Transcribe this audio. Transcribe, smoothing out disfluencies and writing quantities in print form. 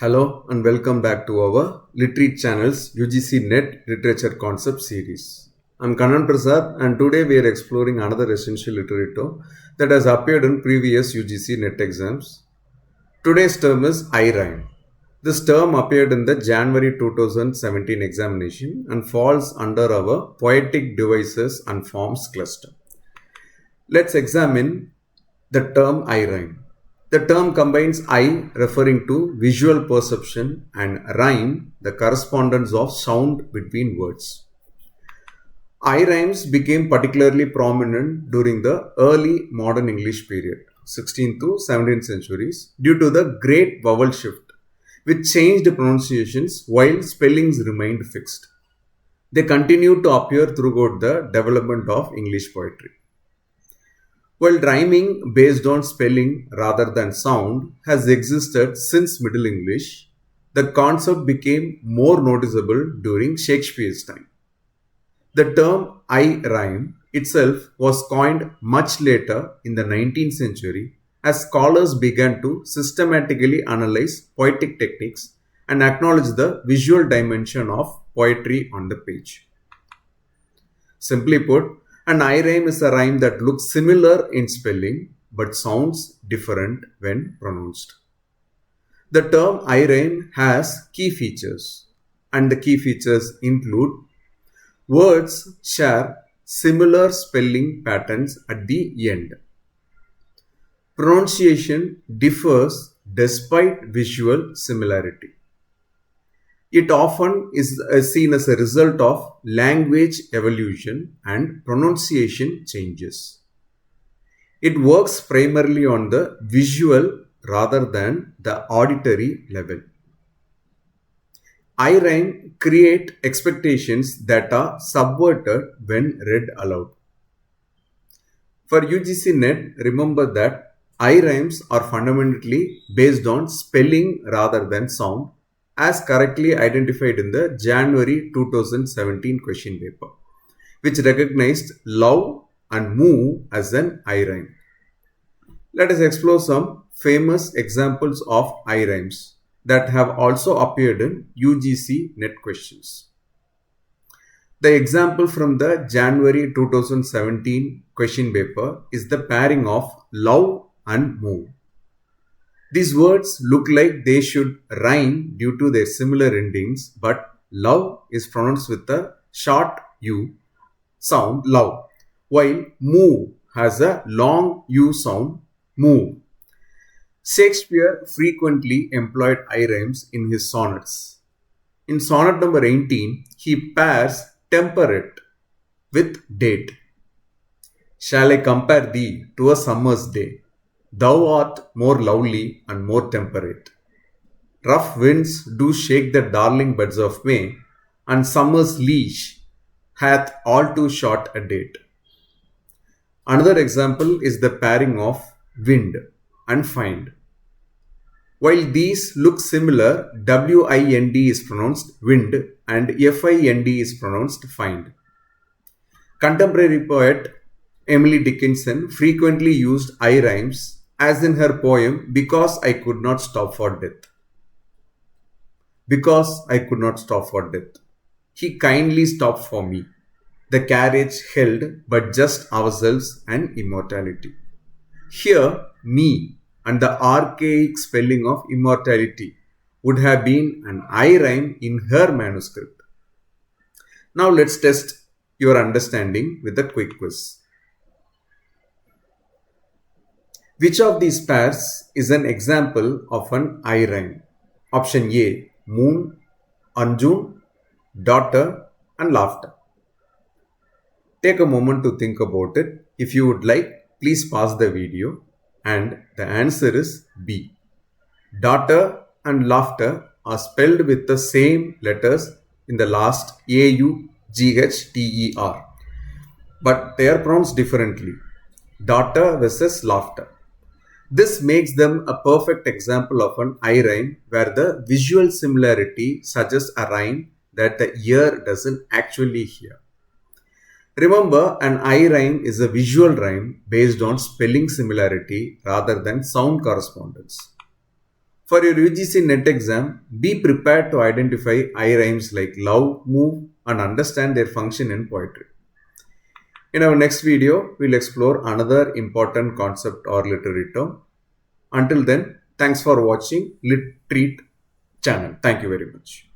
Hello and welcome back to our Literate channel's UGC NET Literature Concept series. I'm Kannan Prasad and today we are exploring another essential literature that has appeared in previous UGC NET exams. Today's term is I-rhyme. This term appeared in the January 2017 examination and falls under our poetic devices and forms cluster. Let's examine the term I-rhyme. The term combines I referring to visual perception and rhyme, the correspondence of sound between words. I rhymes became particularly prominent during the early modern English period, 16th to 17th centuries, due to the great vowel shift, which changed pronunciations while spellings remained fixed. They continued to appear throughout the development of English poetry. While rhyming based on spelling rather than sound has existed since Middle English, the concept became more noticeable during Shakespeare's time. The term I-rhyme itself was coined much later in the 19th century as scholars began to systematically analyze poetic techniques and acknowledge the visual dimension of poetry on the page. Simply put, an I-rhyme is a rhyme that looks similar in spelling but sounds different when pronounced. The term I-rhyme has key features, and the key features include words share similar spelling patterns at the end. Pronunciation differs despite visual similarity. It often is seen as a result of language evolution and pronunciation changes. It works primarily on the visual rather than the auditory level. I-rhyme create expectations that are subverted when read aloud. For UGC NET, remember that I-rhymes are fundamentally based on spelling rather than sound, as correctly identified in the January 2017 question paper, which recognized love and move as an I-rhyme. Let us explore some famous examples of I-rhymes that have also appeared in UGC NET questions. The example from the January 2017 question paper is the pairing of love and move. These words look like they should rhyme due to their similar endings, but love is pronounced with a short U sound, love, while move has a long U sound, move. Shakespeare frequently employed I-rhymes in his sonnets. In sonnet number 18, he pairs temperate with date. Shall I compare thee to a summer's day? Thou art more lovely and more temperate. Rough winds do shake the darling buds of May, and summer's leash hath all too short a date. Another example is the pairing of wind and find. While these look similar, WIND is pronounced wind and FIND is pronounced find. Contemporary poet Emily Dickinson frequently used I-rhymes, as in her poem Because I Could Not Stop for Death. Because I could not stop for death. He kindly stopped for me. The carriage held but just ourselves and immortality. Here, me and the archaic spelling of immortality would have been an I-rhyme in her manuscript. Now let's test your understanding with a quick quiz. Which of these pairs is an example of an I-rhyme? Option A, moon, Arjun, daughter and laughter. Take a moment to think about it. If you would like, please pause the video, and the answer is B. Daughter and laughter are spelled with the same letters in the last AUGHTER, but they are pronounced differently. Daughter versus laughter. This makes them a perfect example of an I-rhyme where the visual similarity suggests a rhyme that the ear doesn't actually hear. Remember, an I-rhyme is a visual rhyme based on spelling similarity rather than sound correspondence. For your UGC NET exam, be prepared to identify I rhymes like love, move, and understand their function in poetry. In our next video, we'll explore another important concept or literary term. Until then, thanks for watching Lit Treat channel. Thank you very much.